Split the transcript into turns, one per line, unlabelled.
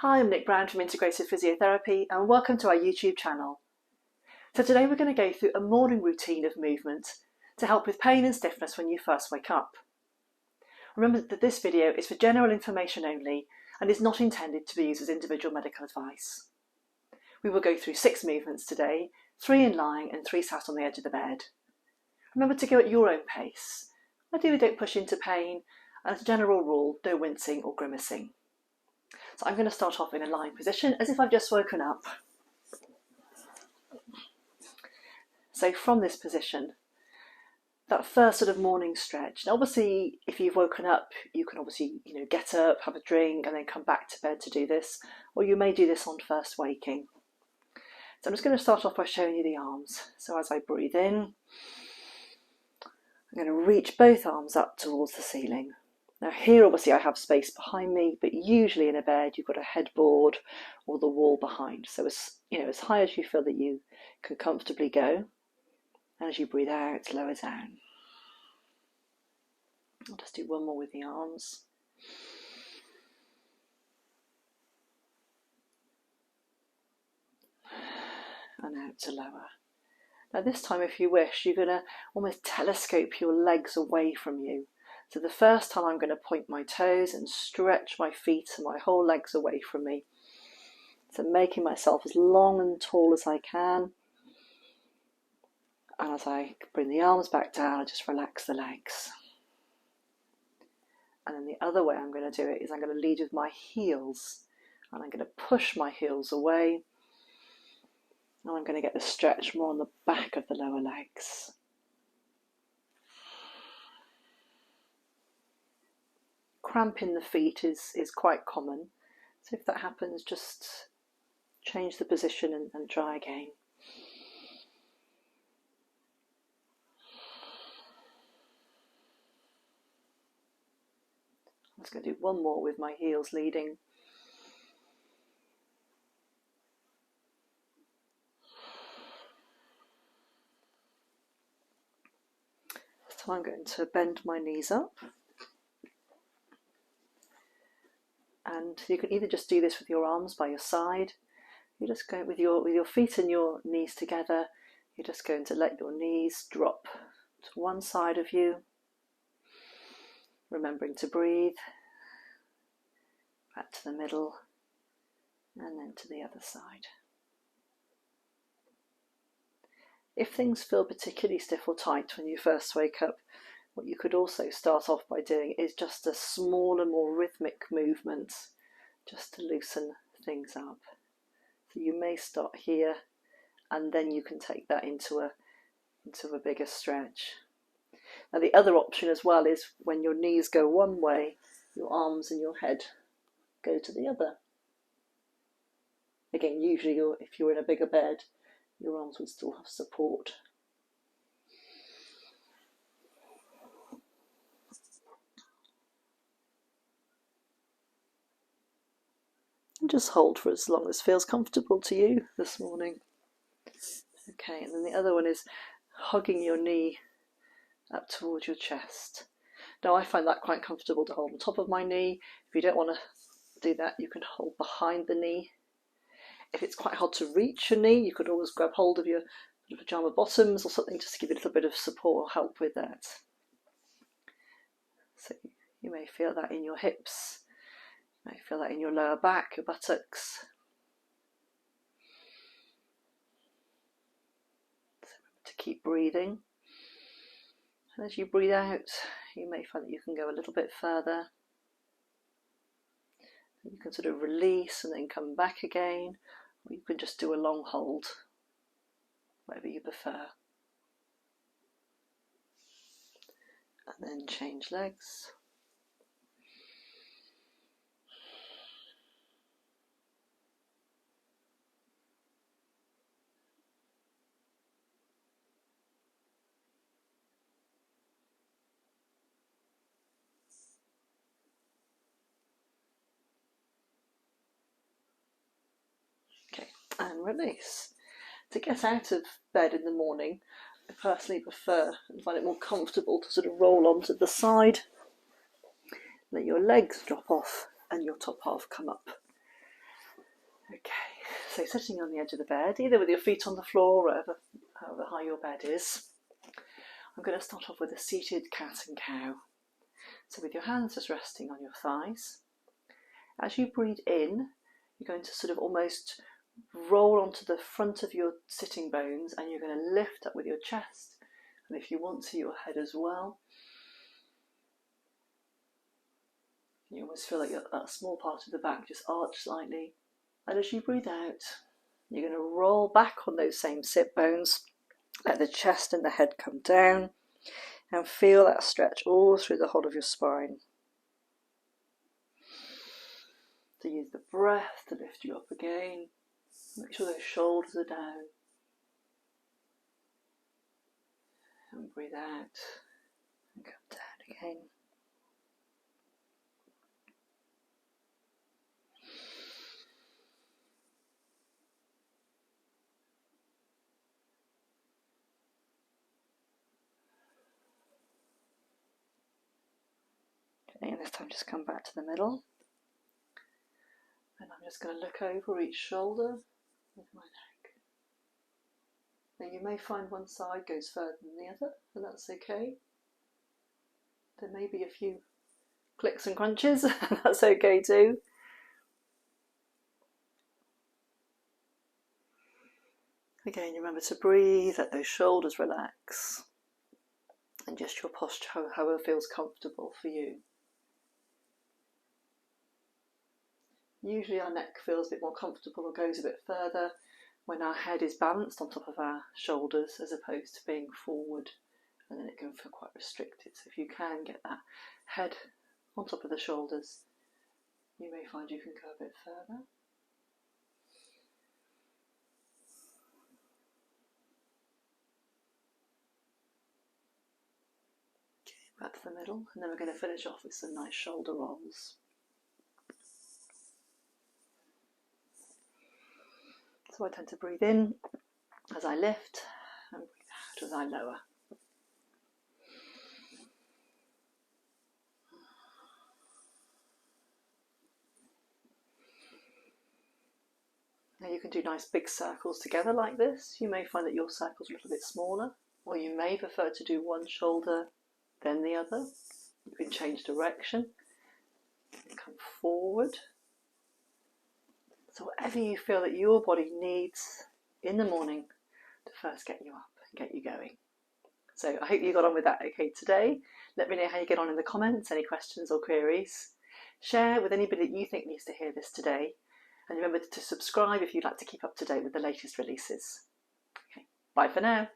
Hi, I'm Nic Brown from Integrative Physiotherapy and welcome to our YouTube channel. So today we're going to go through a morning routine of movement to help with pain and stiffness when you first wake up. Remember that this video is for general information only and is not intended to be used as individual medical advice. We will go through 6 movements today, 3 in lying and 3 sat on the edge of the bed. Remember to go at your own pace. Ideally don't push into pain, and as a general rule, no wincing or grimacing. So I'm going to start off in a lying position as if I've just woken up. So from this position, that first sort of morning stretch. Now obviously if you've woken up, you can obviously get up, have a drink and then come back to bed to do this, or you may do this on first waking. So I'm just going to start off by showing you the arms. So as I breathe in, I'm going to reach both arms up towards the ceiling. Now here obviously I have space behind me, but usually in a bed you've got a headboard or the wall behind. So as high as you feel that you can comfortably go. And as you breathe out, lower down. I'll just do one more with the arms. And out to lower. Now this time, if you wish, you're going to almost telescope your legs away from you. So the first time I'm going to point my toes and stretch my feet and my whole legs away from me. So making myself as long and tall as I can. And as I bring the arms back down, I just relax the legs. And then the other way I'm going to do it is I'm going to lead with my heels. And I'm going to push my heels away. And I'm going to get the stretch more on the back of the lower legs. Cramp in the feet is quite common. So if that happens, just change the position and try again. I'm just going to do one more with my heels leading. So I'm going to bend my knees up. And you can either just do this with your arms by your side. You're just going with your feet and your knees together. You're just going to let your knees drop to one side of you. Remembering to breathe. Back to the middle. And then to the other side. If things feel particularly stiff or tight when you first wake up, what you could also start off by doing is just a smaller, more rhythmic movement, just to loosen things up. So you may start here, and then you can take that into a bigger stretch. Now the other option as well is when your knees go one way, your arms and your head go to the other. Again, usually if you're in a bigger bed, your arms would still have support. And just hold for as long as feels comfortable to you this morning. Okay, and then the other one is hugging your knee up towards your chest. Now I find that quite comfortable to hold on top of my knee. If you don't want to do that, you can hold behind the knee. If it's quite hard to reach your knee, you could always grab hold of your pyjama bottoms or something just to give you a little bit of support or help with that. So you may feel that in your hips, you may feel that in your lower back, your buttocks. So remember to keep breathing. And as you breathe out, you may find that you can go a little bit further. You can sort of release and then come back again, or you can just do a long hold, whatever you prefer. And then change legs. And release. To get out of bed in the morning, I personally prefer and find it more comfortable to sort of roll onto the side, let your legs drop off and your top half come up. Okay, so sitting on the edge of the bed, either with your feet on the floor or however high your bed is, I'm going to start off with a seated cat and cow. So with your hands just resting on your thighs, as you breathe in, you're going to sort of almost roll onto the front of your sitting bones, and you're going to lift up with your chest, and if you want to, your head as well. You almost feel like that small part of the back just arch slightly. And as you breathe out, you're going to roll back on those same sit bones, let the chest and the head come down, and feel that stretch all through the whole of your spine. So use the breath to lift you up again. Make sure those shoulders are down. And breathe out and come down again. Okay, and this time just come back to the middle. And I'm just going to look over each shoulder with my neck. Now you may find one side goes further than the other, and that's okay. There may be a few clicks and crunches, and that's okay too. Again, remember to breathe, let those shoulders relax, and just your posture, however feels comfortable for you. Usually our neck feels a bit more comfortable or goes a bit further when our head is balanced on top of our shoulders as opposed to being forward, and then it can feel quite restricted. So if you can get that head on top of the shoulders, you may find you can go a bit further. Okay, back to the middle, and then we're going to finish off with some nice shoulder rolls. So I tend to breathe in as I lift and breathe out as I lower. Now you can do nice big circles together like this. You may find that your circle's a little bit smaller, or you may prefer to do one shoulder then the other. You can change direction, come forward. So whatever you feel that your body needs in the morning to first get you up and get you going. So I hope you got on with that okay today. Let me know how you get on in the comments, any questions or queries. Share with anybody that you think needs to hear this today. And remember to subscribe if you'd like to keep up to date with the latest releases. Okay, bye for now.